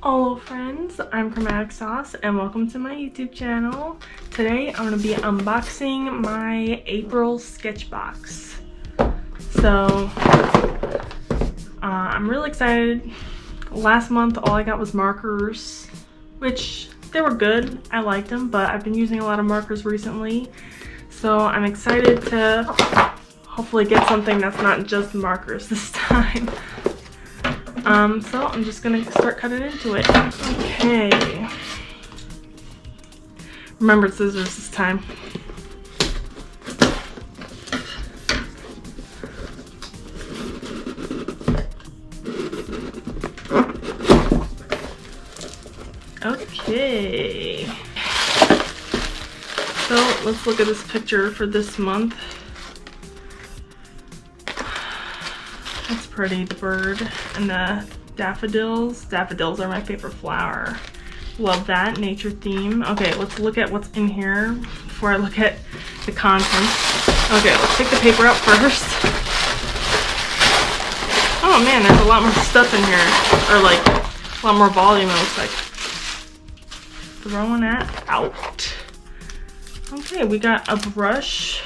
Hello friends, I'm Chromatic Sauce and welcome to my YouTube channel. Today I'm going to be unboxing my April Sketchbox. So I'm really excited. Last month all I got was markers, which they were good. I liked them, but I've been using a lot of markers recently. So I'm excited to hopefully get something that's not just markers this time. So I'm just gonna start cutting into it. Okay. Remember scissors this time. Okay. So let's look at this picture for this month. That's pretty, the bird and the daffodils. Daffodils are my favorite flower. Love that nature theme. Okay, let's look at what's in here before I look at the contents. Okay, let's take the paper out first. Oh man, there's a lot more stuff in here, or like a lot more volume it looks like. Throwing that out. Okay, we got a brush.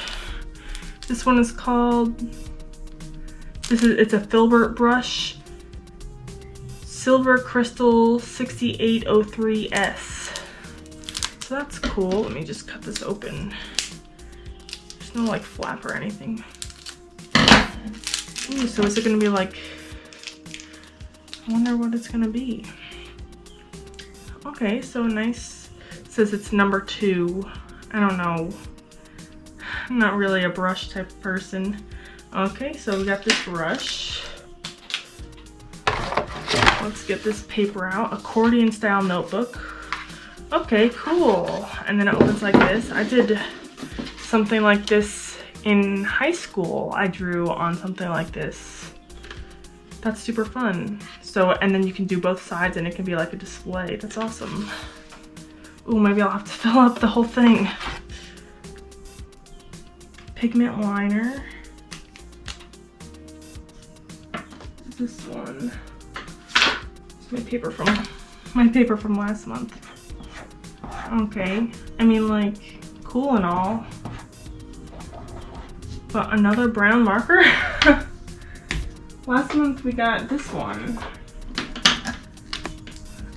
This one is called, it's a filbert brush, Silver Crystal 6803S. So that's cool. Let me just cut this open. There's no like flap or anything. Ooh, so is it gonna be like, I wonder what it's gonna be. Okay, so nice. It says it's number 2. I don't know. I'm not really a brush type of person. Okay, so we got this brush. Let's get this paper out. Accordion style notebook. Okay, cool. And then it opens like this. I did something like this in high school. I drew on something like this. That's super fun. So, and then you can do both sides and it can be like a display. That's awesome. Ooh, maybe I'll have to fill up the whole thing. Pigment liner. This one. It's my paper from last month. Okay, I mean like cool and all, but another brown marker. Last month we got this one.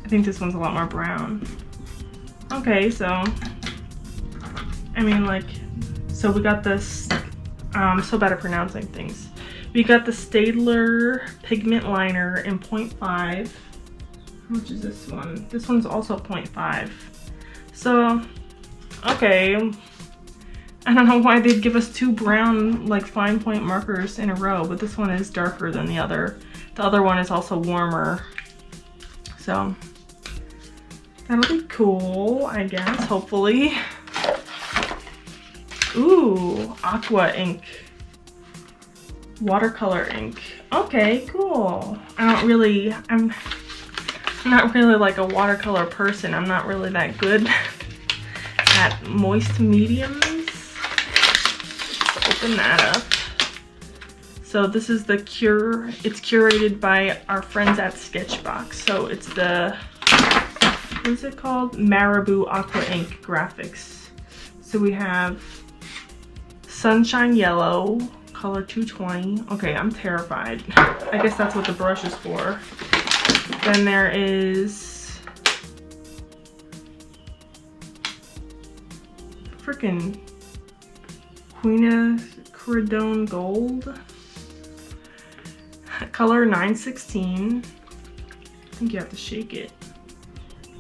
I think this one's a lot more brown. Okay, so I mean like, so we got this. I'm so bad at pronouncing things. We got the Staedtler pigment liner in 0.5. How much is this one? This one's also 0.5. So, okay. I don't know why they'd give us 2 brown, like fine point markers in a row, but this one is darker than the other. The other one is also warmer. So, that'll be cool, I guess, hopefully. Ooh, aqua ink. Watercolor ink. Okay, cool. I'm not really like a watercolor person. I'm not really that good at moist mediums. Let's open that up. So this is it's curated by our friends at Sketchbox. So it's the, what is it called? Marabou Aqua Ink Graphics. So we have Sunshine Yellow, color 220. Okay, I'm terrified. I guess that's what the brush is for. Then there is freaking Quinacridone Gold, color 916. I think you have to shake it.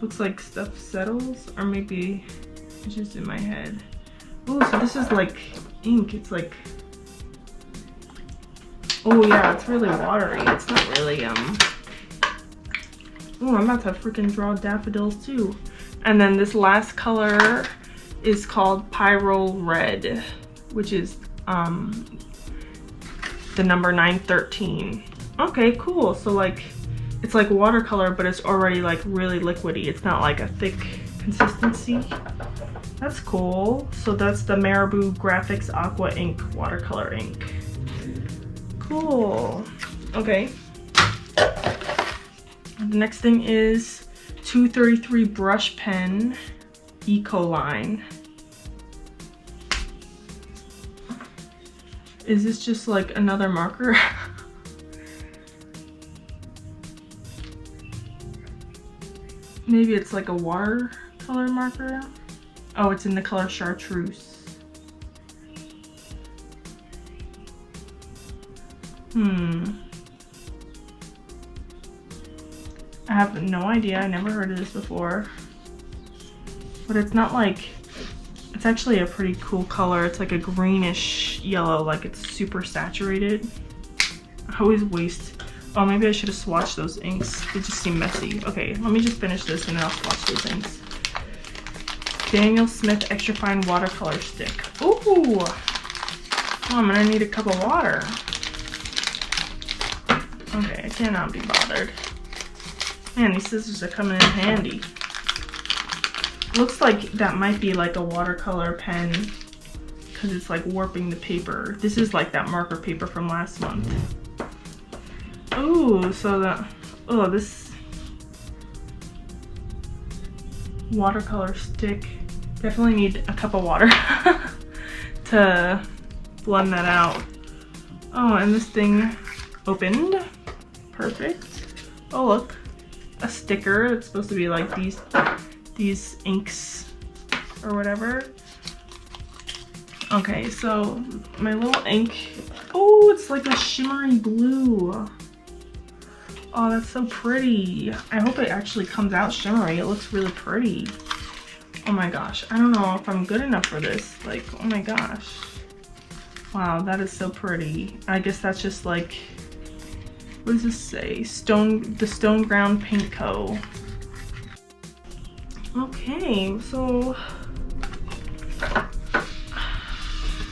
Looks like stuff settles, or maybe it's just in my head. Oh, so this is like ink. It's like, oh yeah, it's really watery. It's not really, oh, I'm about to freaking draw daffodils too. And then this last color is called Pyrrole Red, which is the number 913. Okay, cool. So like, it's like watercolor, but it's already like really liquidy. It's not like a thick consistency. That's cool. So that's the Marabou Graphics Aqua Ink watercolor ink. Cool. Okay. The next thing is 233 brush pen, Eco line. Is this just like another marker? Maybe it's like a watercolor marker. Oh, it's in the color chartreuse. I have no idea. I never heard of this before. But it's not like, it's actually a pretty cool color. It's like a greenish yellow, like it's super saturated. I always waste. Oh, maybe I should have swatched those inks. They just seem messy. Okay, let me just finish this and then I'll swatch those inks. Daniel Smith Extra Fine Watercolor Stick. Ooh! Oh, I'm gonna need a cup of water. Okay, I cannot be bothered. Man, these scissors are coming in handy. Looks like that might be like a watercolor pen because it's like warping the paper. This is like that marker paper from last month. Ooh, so this watercolor stick. Definitely need a cup of water to blend that out. Oh, and this thing opened. Perfect. Oh, look. A sticker. It's supposed to be like these inks or whatever. Okay, so my little ink. Oh, it's like a shimmery blue. Oh, that's so pretty. I hope it actually comes out shimmery. It looks really pretty. Oh my gosh. I don't know if I'm good enough for this. Like, oh my gosh. Wow, that is so pretty. I guess that's just like, what does this say? The Stone Ground Paint Co. Okay, so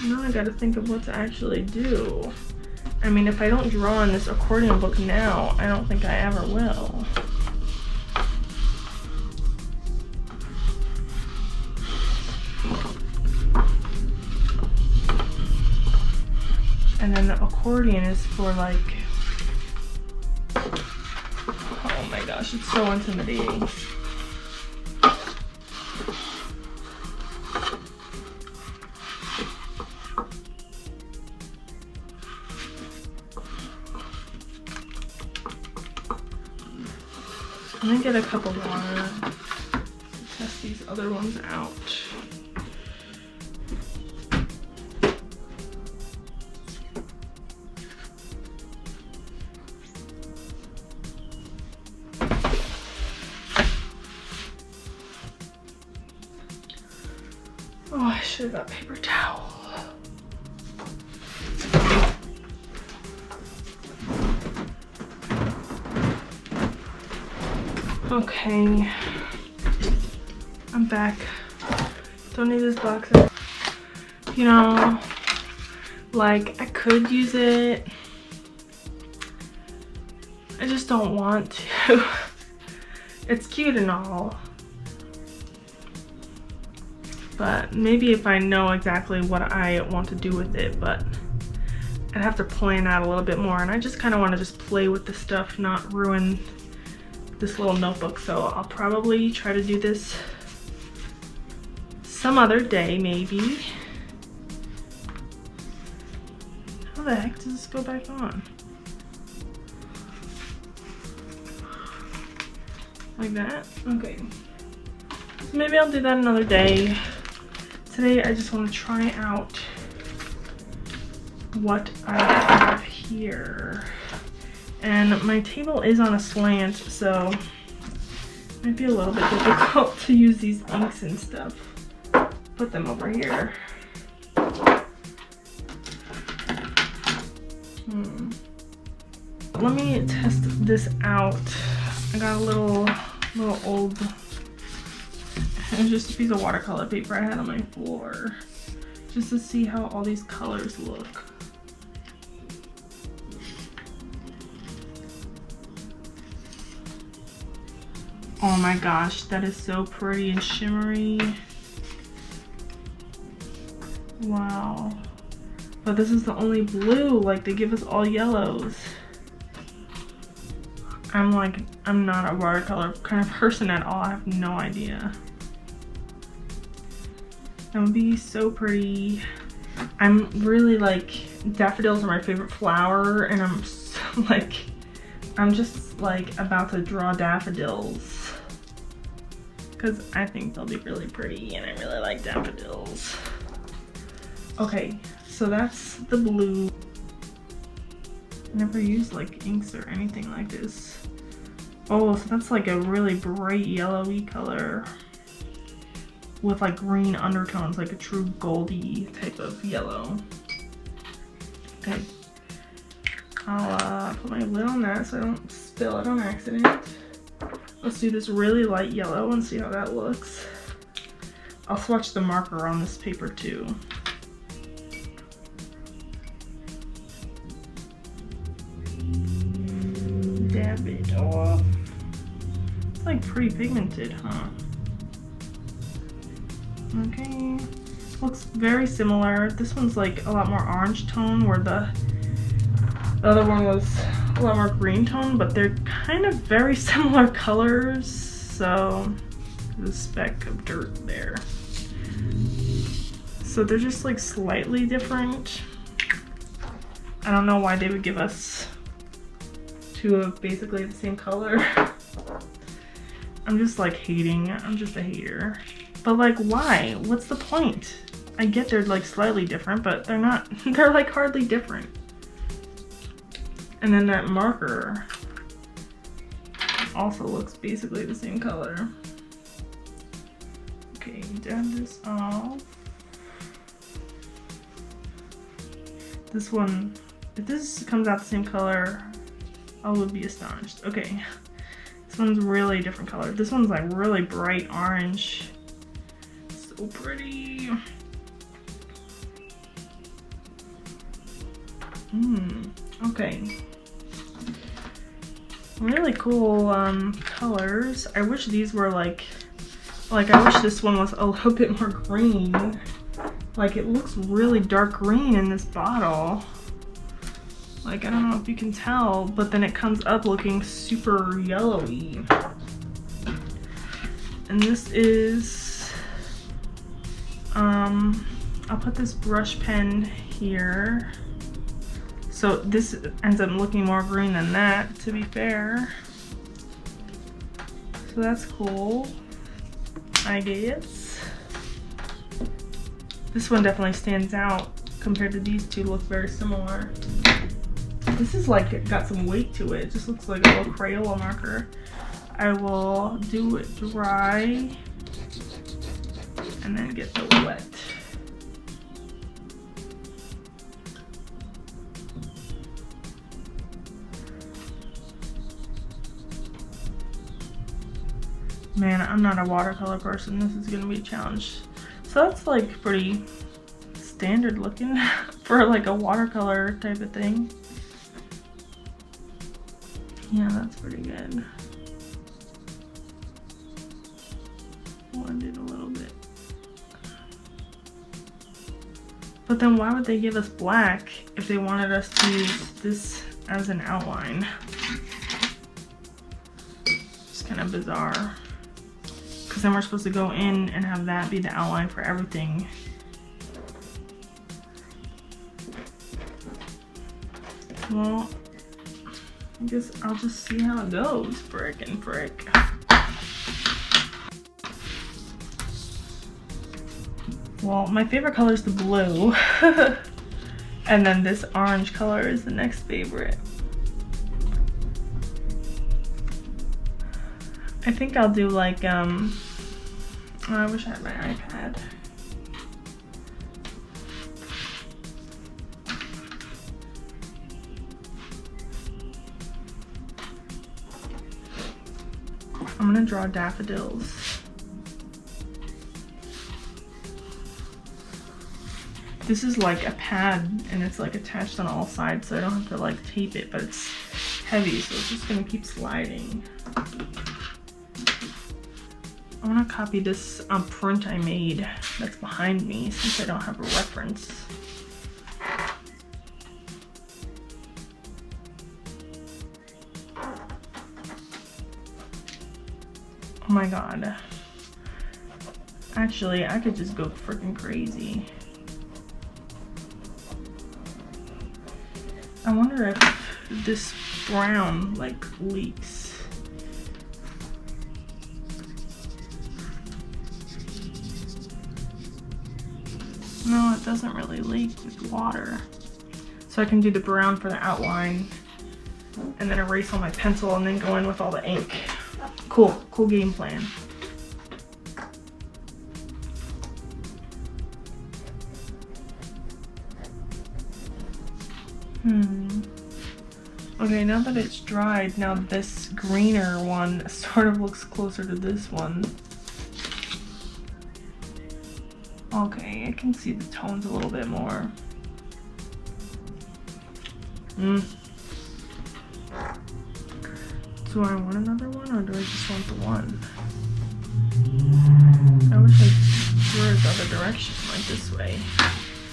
now I gotta think of what to actually do. I mean, if I don't draw in this accordion book now, I don't think I ever will. And then the accordion is for like, oh my gosh, it's so intimidating. Let me get a cup of water to test these other ones out. Oh, I should have got paper towel. Okay, I'm back. Don't need this box. You know, like I could use it. I just don't want to. It's cute and all. But maybe if I know exactly what I want to do with it, but I'd have to plan out a little bit more. And I just kind of want to just play with the stuff, not ruin this little notebook. So I'll probably try to do this some other day, maybe. How the heck does this go back on? Like that? Okay. So maybe I'll do that another day. Today I just want to try out what I have here. And my table is on a slant, so it might be a little bit difficult to use these inks and stuff. Put them over here. Let me test this out. I got a little old, it was just a piece of watercolor paper I had on my floor, just to see how all these colors look. Oh my gosh, that is so pretty and shimmery. Wow. But this is the only blue, like they give us all yellows. I'm not a watercolor kind of person at all. I have no idea. That would be so pretty. I'm really like, daffodils are my favorite flower, and I'm so, like, I'm just like about to draw daffodils because I think they'll be really pretty and I really like daffodils. Okay, so that's the blue. I never used like inks or anything like this. Oh, so that's like a really bright yellowy color with like green undertones, like a true goldy type of yellow. Okay, I'll put my lid on that so I don't spill it on accident. Let's do this really light yellow and see how that looks. I'll swatch the marker on this paper too. Dab it off. It's like pretty pigmented, huh? Okay, looks very similar. This one's like a lot more orange tone, where the other one was a lot more green tone, but they're kind of very similar colors. So there's a speck of dirt there. So they're just like slightly different. I don't know why they would give us two of basically the same color. I'm just like hating. I'm just a hater. But like, why? What's the point? I get they're like slightly different, but they're not, they're like hardly different. And then that marker also looks basically the same color. Okay, dab this off. This one, if this comes out the same color, I would be astonished. Okay, this one's really different color. This one's like really bright orange. So pretty. Okay. Really cool colors. I wish these were like I wish this one was a little bit more green. Like, it looks really dark green in this bottle. Like, I don't know if you can tell, but then it comes up looking super yellowy. And this is, I'll put this brush pen here. So this ends up looking more green than that, to be fair. So that's cool, I guess. This one definitely stands out compared to these two, look very similar. This is like got some weight to it. It just looks like a little Crayola marker. I will do it dry and then get the wet. Man, I'm not a watercolor person. This is gonna be a challenge. So that's like pretty standard looking for like a watercolor type of thing. Yeah, that's pretty good. Blend it a little bit. But then why would they give us black if they wanted us to use this as an outline? It's kind of bizarre. Because then we're supposed to go in and have that be the outline for everything. Well, I guess I'll just see how it goes. Frick and frick. Well, my favorite color is the blue. And then this orange color is the next favorite. I think I'll do like, oh, I wish I had my iPad. I'm gonna draw daffodils. This is like a pad and it's like attached on all sides, so I don't have to like tape it, but it's heavy, so it's just gonna keep sliding. I want to copy this print I made that's behind me since I don't have a reference. Oh my god. Actually, I could just go freaking crazy. I wonder if this brown like leaks. No, it doesn't really leak with water. So I can do the brown for the outline and then erase on my pencil and then go in with all the ink. Cool, cool game plan. Okay, now that it's dried, now this greener one sort of looks closer to this one. Okay, I can see the tones a little bit more. Do I want another one or do I just want the one? I wish I drew it the other direction, like this way.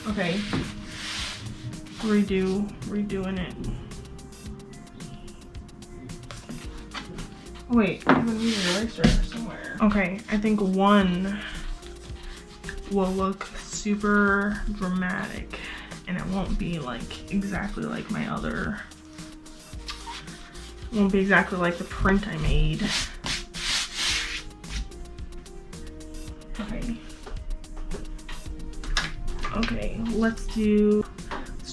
Okay. Redoing it. Wait, I have a new eraser somewhere. Okay, I think one will look super dramatic and it won't be like exactly like my other. It won't be exactly like the print I made. Okay. Okay, let's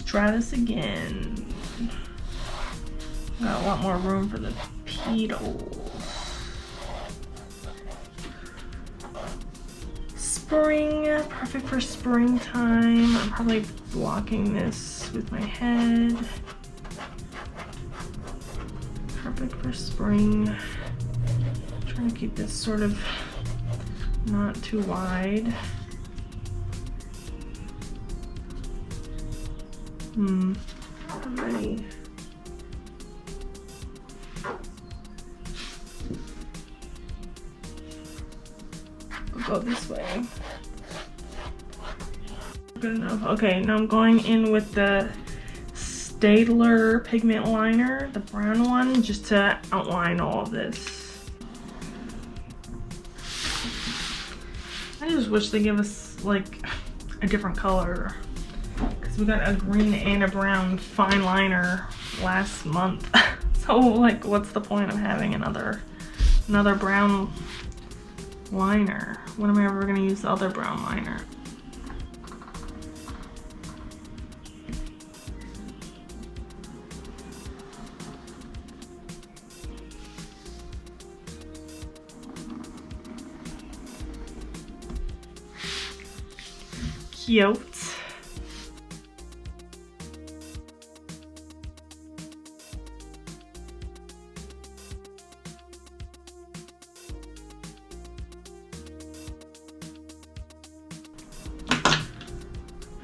try this again. Got a lot more room for the petals. Spring, perfect for springtime. I'm probably blocking this with my head. Perfect for spring. Trying to keep this sort of not too wide. I'm ready. I'll go this way. Good enough. Okay, now I'm going in with the Staedtler pigment liner, the brown one, just to outline all of this. I just wish they give us like a different color. We got a green and a brown fine liner last month. So like what's the point of having another brown liner? When am I ever gonna use the other brown liner? Cute.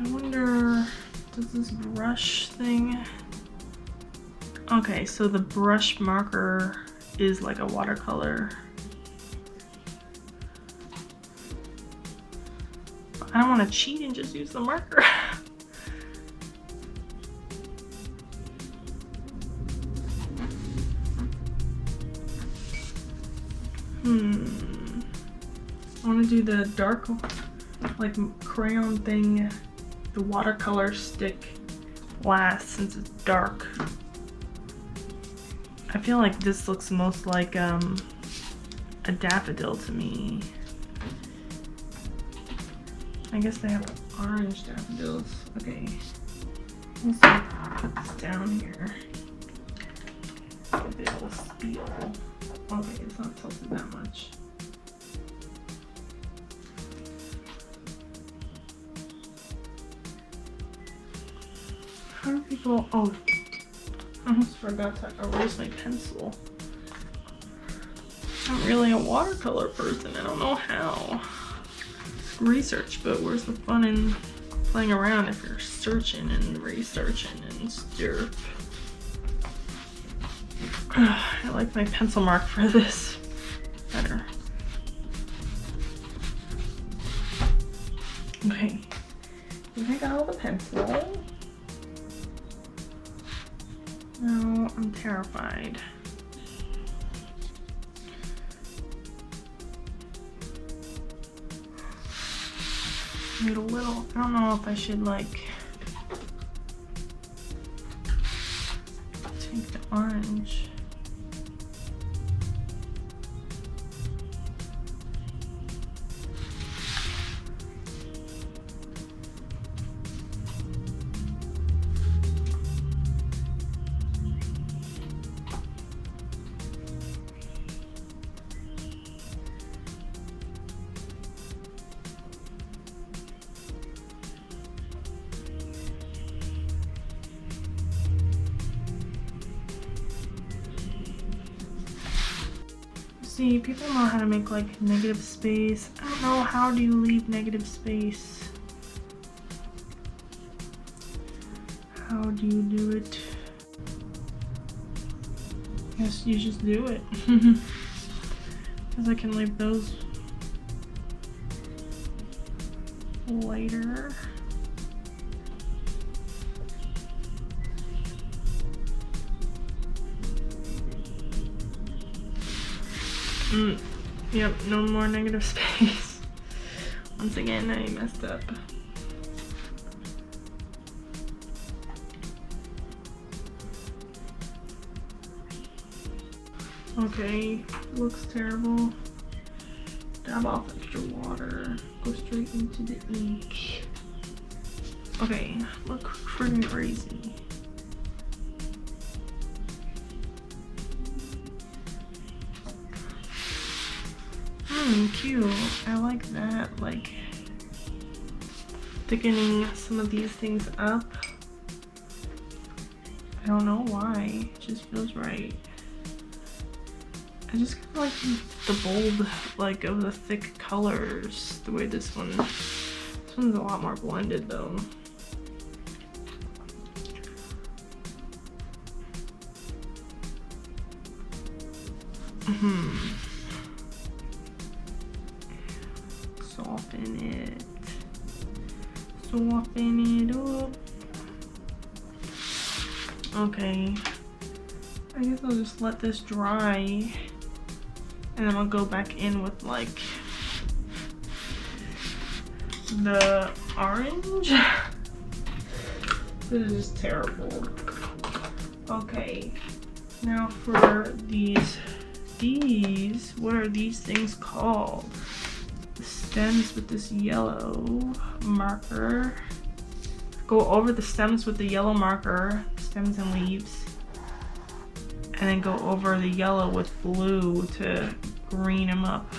I wonder, does this brush thing... Okay, so the brush marker is like a watercolor. I don't want to cheat and just use the marker. I want to do the dark, like crayon thing, the watercolor stick last since it's dark. I feel like this looks most like a daffodil to me. I guess they have orange daffodils. Okay, let's put this down here. Get the little spiel. Okay, it's not tilted that much. How do people? Oh, I almost forgot to erase my pencil. I'm not really a watercolor person. I don't know how. Research, but where's the fun in playing around if you're searching and researching and stuff? I like my pencil mark for this better. Okay, I think I got all the pencil. Now I'm terrified. Need a little. I don't know if I should like take the orange. See, people know how to make like negative space. I don't know, how do you leave negative space? How do you do it? Guess you just do it. Because I can leave those lighter. Yep, no more negative space. Once again, I messed up. Okay, looks terrible. Dab off extra water. Go straight into the ink. Okay, look freaking crazy. Cute. I like that, like thickening some of these things up. I don't know why, it just feels right. I just kind of like the bold, like, of the thick colors, the way this one's a lot more blended though. Soften it up. Okay, I guess I'll just let this dry and then I'll go back in with like the orange. This is terrible. Okay, now for these, what are these things called? The stems with this yellow marker. Go over the stems with the yellow marker, stems and leaves, and then go over the yellow with blue to green them up.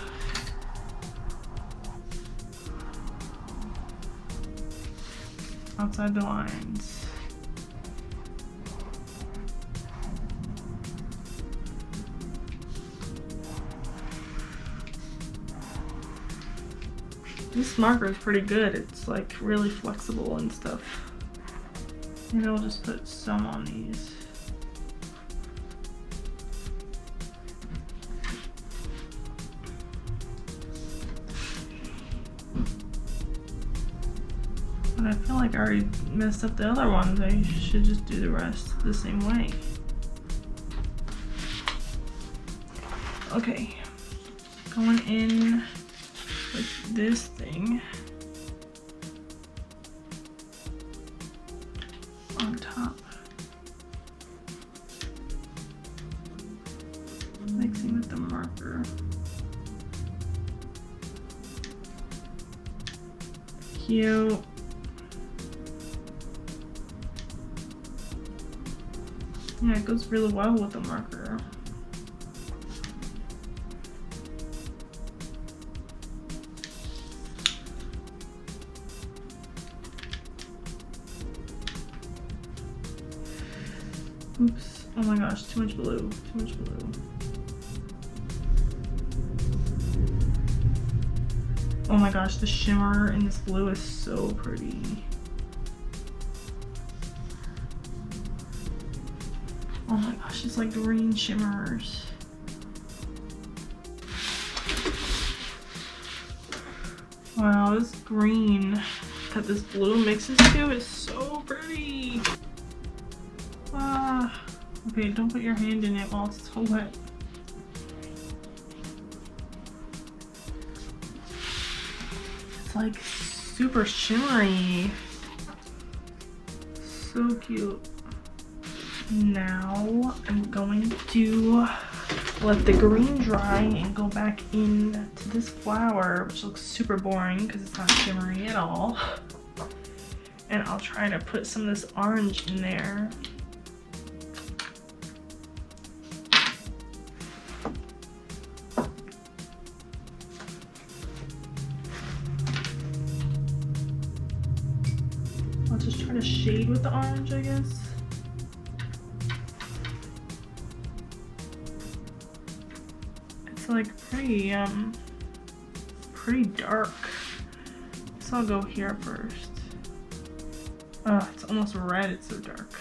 Outside the lines. This marker is pretty good. It's like really flexible and stuff. Maybe I'll just put some on these. But I feel like I already messed up the other ones. I should just do the rest the same way. Okay, going in with this thing on top, mixing with the marker. Cute. Yeah, it goes really well with the marker. Oops. Oh my gosh, too much blue. Too much blue. Oh my gosh, the shimmer in this blue is so pretty. Oh my gosh, it's like green shimmers. Wow, this green that this blue mixes to is so pretty. Ah, okay, don't put your hand in it while it's so wet. It's like super shimmery. So cute. Now I'm going to let the green dry and go back in to this flower, which looks super boring because it's not shimmery at all. And I'll try to put some of this orange in there. I'll just try to shade with the orange, I guess. It's like pretty dark. So I'll go here first. It's almost red, it's so dark.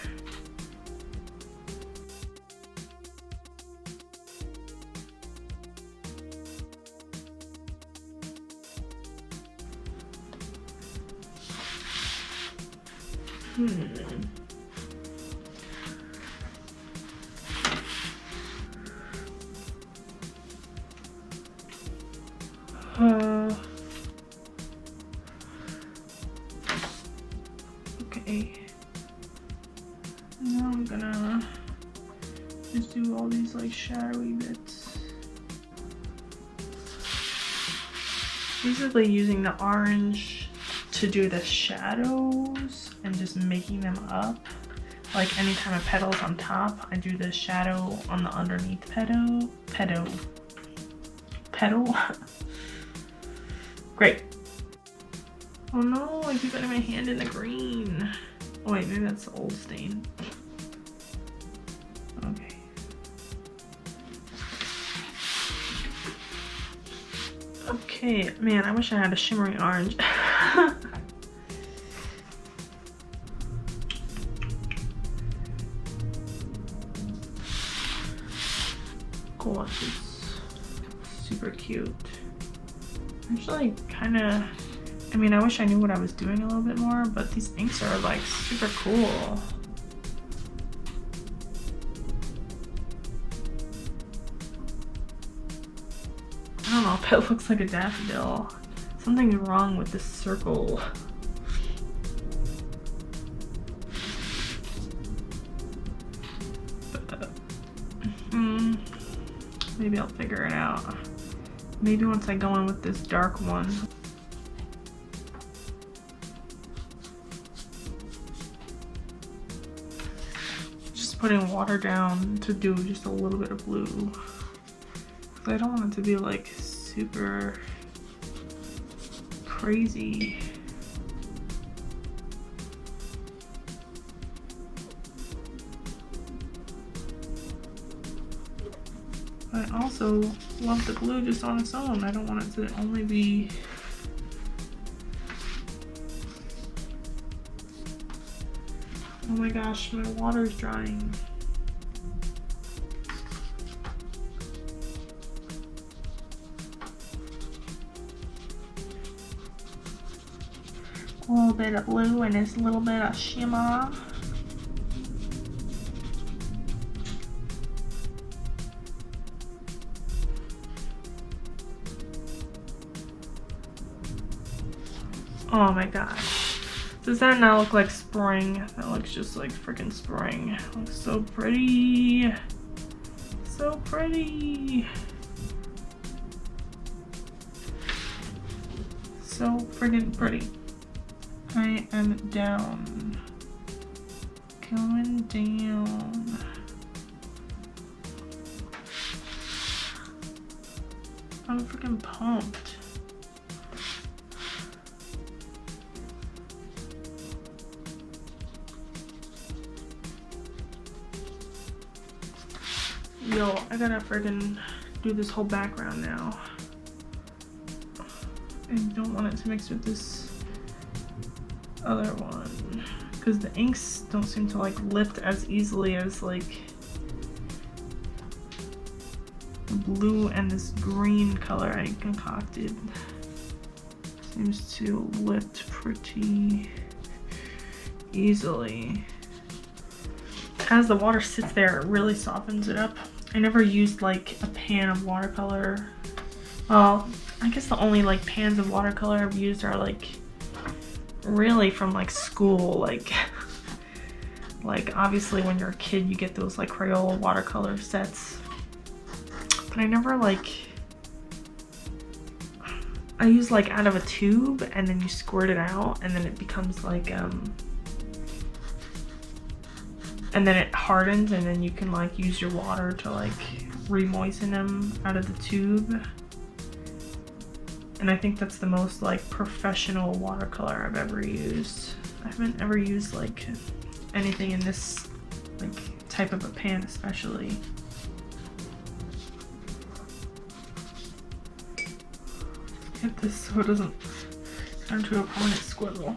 Okay. Now I'm gonna just do all these like shadowy bits. Basically using the orange to do the shadows and just making them up. Like anytime a petal's on top, I do the shadow on the underneath petal. Great. Oh no, I keep getting my hand in the green. Oh wait, maybe that's the old stain. Okay. Okay, man, I wish I had a shimmery orange. Gosh, it's super cute. Actually, kind of, I mean, I wish I knew what I was doing a little bit more, but these inks are like super cool. I don't know if it looks like a daffodil. Something's wrong with this circle. Maybe I'll figure it out. Maybe once I go in with this dark one. Just putting water down to do just a little bit of blue. Because I don't want it to be like super crazy. I also love the blue just on its own. I don't want it to only be oh my gosh, my water's drying. A little bit of blue and this little bit of shimmer. Oh my gosh. Does that not look like spring? That looks just like freaking spring. It looks so pretty. So pretty. So friggin' pretty. I am down. Going down. I'm freaking pumped. Yo, I gotta friggin' do this whole background now. I don't want it to mix with this other one because the inks don't seem to like lift as easily as like the blue and this green color I concocted. Seems to lift pretty easily. As the water sits there, it really softens it up. I never used like a pan of watercolor. Well, I guess the only like pans of watercolor I've used are like really from like school, like obviously when you're a kid you get those like Crayola watercolor sets, but I never like, I use like out of a tube and then you squirt it out and then it becomes like and then it hardens and then you can like use your water to like re-moisten them out of the tube. And I think that's the most like professional watercolor I've ever used. I haven't ever used like anything in this like type of a pan especially. Get this so it doesn't turn to a permanent squiggle.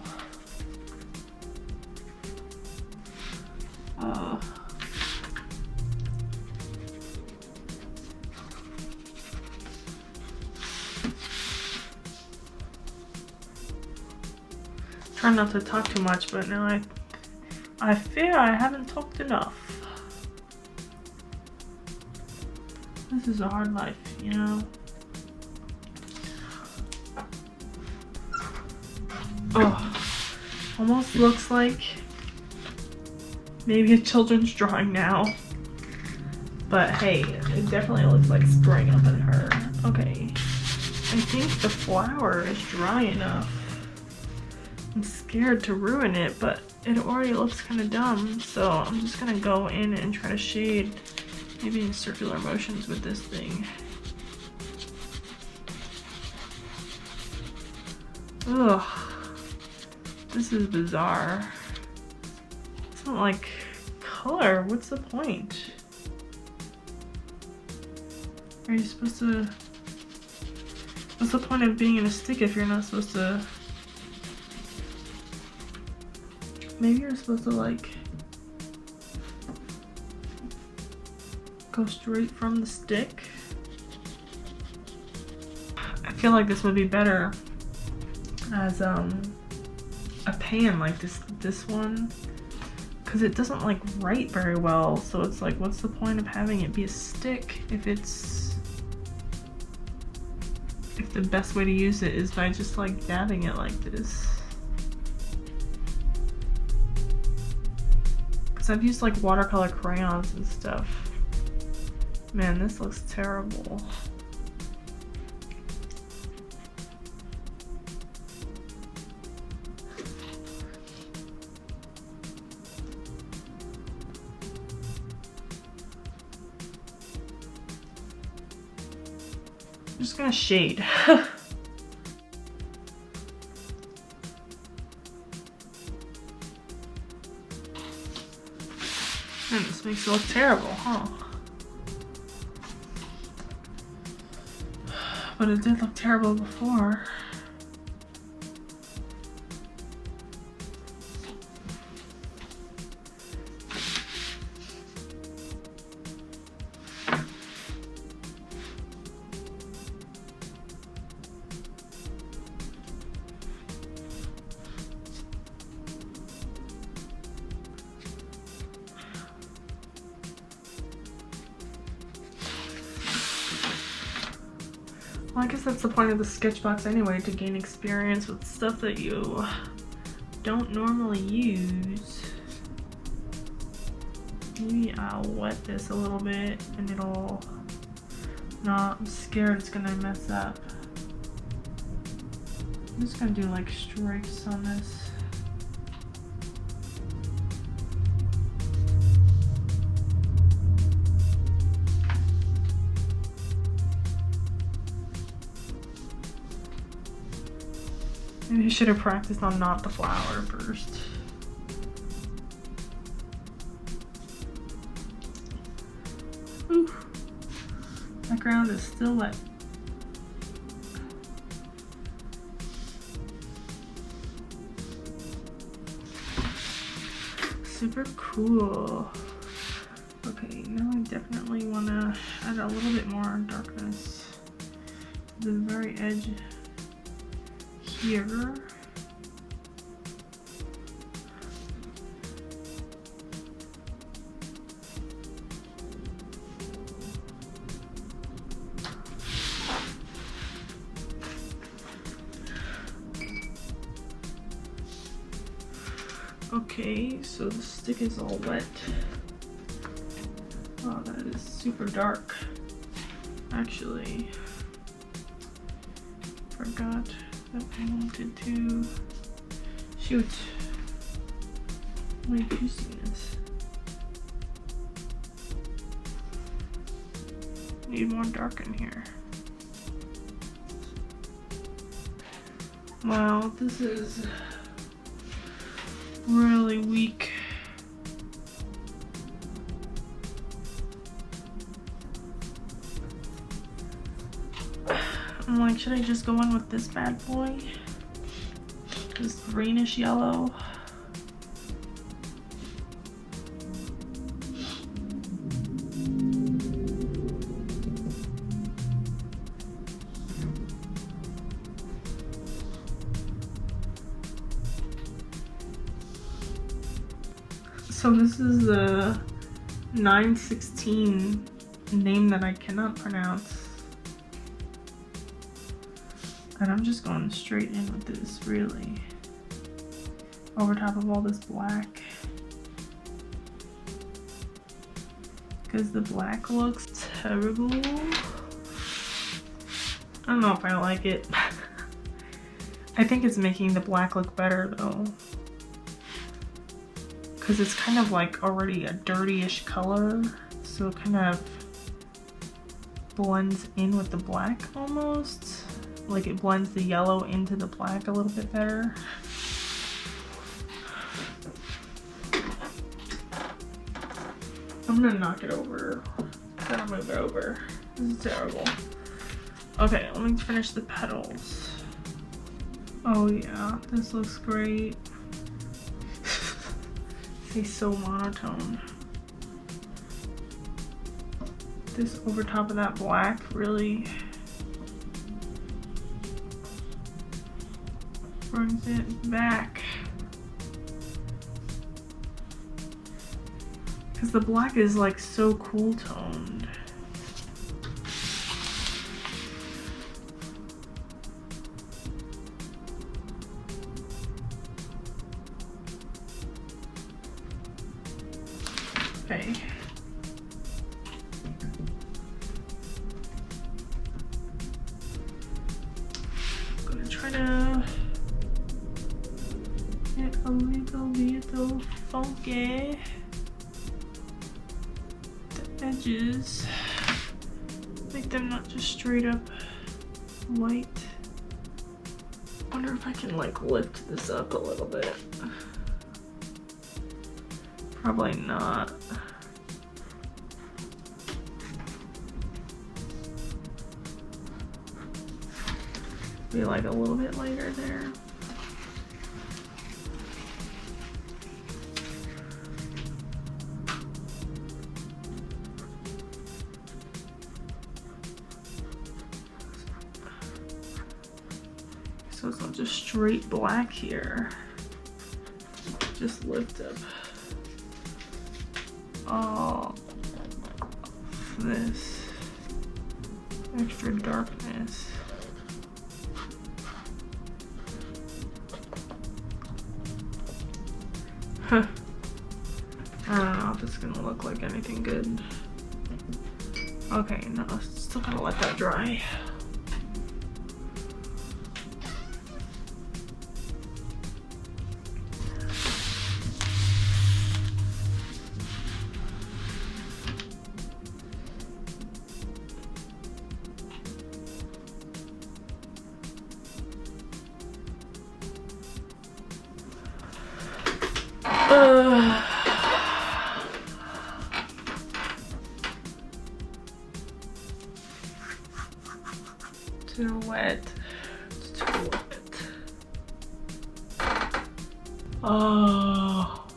Try not to talk too much, but now I fear I haven't talked enough. This is a hard life, you know? Oh, almost looks like maybe a children's drawing now. But hey, it definitely looks like spring up in her. Okay, I think the flower is dry enough. I'm scared to ruin it, but it already looks kind of dumb, so I'm just gonna go in and try to shade maybe in circular motions with this thing. Ugh, this is bizarre. It's not like color. What's the point? Are you supposed to... What's the point of being in a stick if you're not supposed to... Maybe you're supposed to like go straight from the stick. I feel like this would be better as a pan like this one, because it doesn't like write very well. So it's like, what's the point of having it be a stick if the best way to use it is by just like dabbing it like this. I've used like watercolor crayons and stuff. Man, this looks terrible. I'm just gonna shade. And this makes it look terrible, huh? But it did look terrible before. Well, I guess that's the point of the Sketchbox anyway, to gain experience with stuff that you don't normally use. Maybe I'll wet this a little bit and it'll... No, I'm scared it's gonna mess up. I'm just gonna do like stripes on this. Maybe I should have practiced on not the flower first. Ooh. My ground is still wet. Super cool. Okay, now I definitely want to add a little bit more darkness to the very edge here. Okay, so the stick is all wet. Oh, that is super dark. Actually, forgot that I wanted to shoot. Wait, you see this? Need more dark in here. Wow, this is really weak. I'm like, should I just go in with this bad boy? This greenish yellow. So this is the 916 name that I cannot pronounce. And I'm just going straight in with this, really. Over top of all this black. Because the black looks terrible. I don't know if I like it. I think it's making the black look better though. Because it's kind of like already a dirty-ish color. So it kind of blends in with the black almost. Like it blends the yellow into the black a little bit better. I'm gonna knock it over. Gotta move it over. This is terrible. Okay, let me finish the petals. Oh yeah, this looks great. It's so monotone. This over top of that black really brings it back. Because the black is like so cool toned. Okay. I'm gonna try to get a little funky. The edges, make them not just straight up white. Wonder if I can like lift this up a little bit. Probably not. Be like a little bit lighter there. So it's not just straight black here. Just lift up all this extra darkness. Huh. I don't know if it's gonna look like anything good. Okay, no, still gotta let that dry. Too wet. It's too wet. Oh.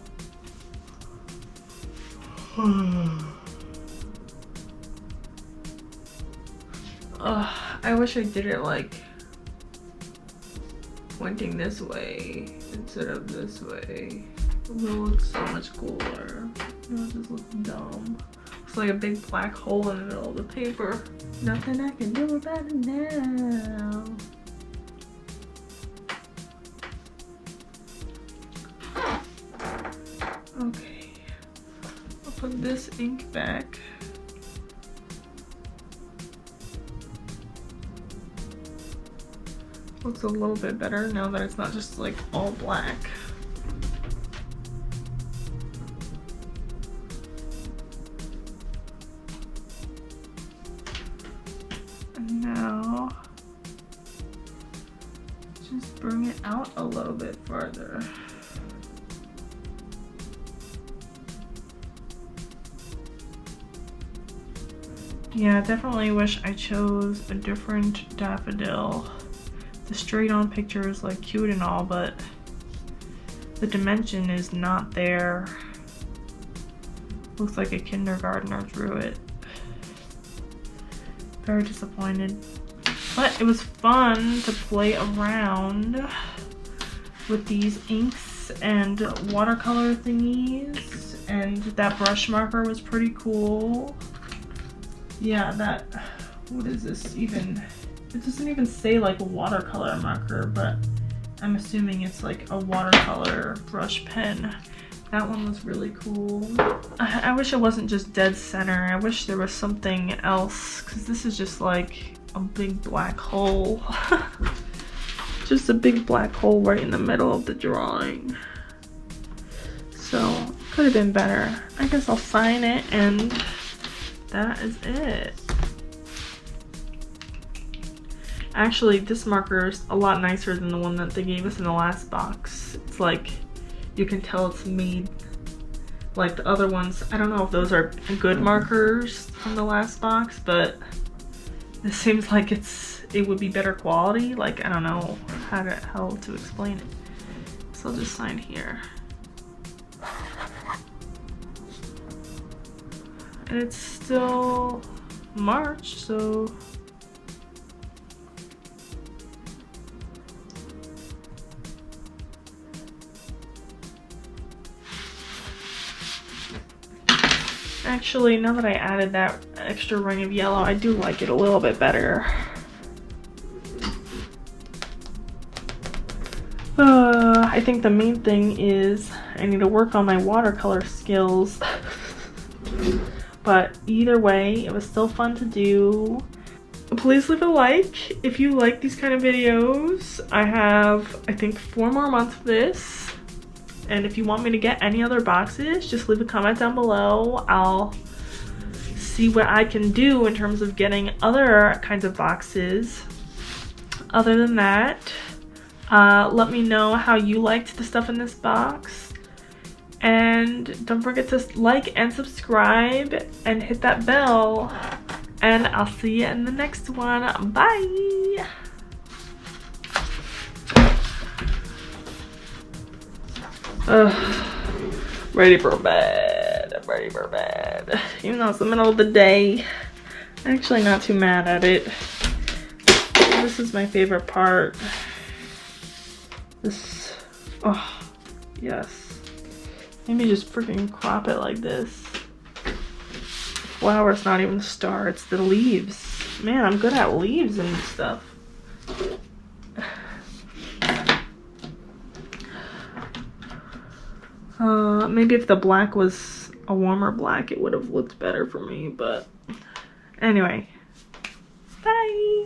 I wish I did it like pointing this way instead of this way. It will look so much cooler. It'll just look dumb. It's like a big black hole in the middle of the paper. Nothing I can do about it now. this ink back. Looks a little bit better now that it's not just like all black. And now just bring it out a little bit farther. Yeah, definitely wish I chose a different daffodil. The straight on picture is like cute and all, but the dimension is not there. Looks like a kindergartner drew it. Very disappointed. But it was fun to play around with these inks and watercolor thingies, and that brush marker was pretty cool. Yeah, that, what is this even? It doesn't even say like a watercolor marker, but I'm assuming it's like a watercolor brush pen. That one was really cool. I wish it wasn't just dead center. I wish there was something else, because this is just like a big black hole. Just a big black hole right in the middle of the drawing. So, could have been better. I guess I'll sign it, and that is it. Actually, this marker is a lot nicer than the one that they gave us in the last box. It's like, you can tell it's made like the other ones. I don't know if those are good markers from the last box, but this seems like it would be better quality. Like, I don't know how to explain it. So I'll just sign here. And it's still March, so actually, now that I added that extra ring of yellow, I do like it a little bit better. I think the main thing is I need to work on my watercolor skills. But either way, it was still fun to do. Please leave a like if you like these kind of videos. I have, I think, 4 more months of this. And if you want me to get any other boxes, just leave a comment down below. I'll see what I can do in terms of getting other kinds of boxes. Other than that, let me know how you liked the stuff in this box. And don't forget to like and subscribe and hit that bell. And I'll see you in the next one. Bye! Ready for bed. I'm ready for bed. Even though it's the middle of the day, I'm actually not too mad at it. This is my favorite part. This, oh, yes. Maybe just freaking crop it like this. Flower's not even the star, it's the leaves. Man, I'm good at leaves and stuff. Maybe if the black was a warmer black, it would have looked better for me, but anyway. Bye!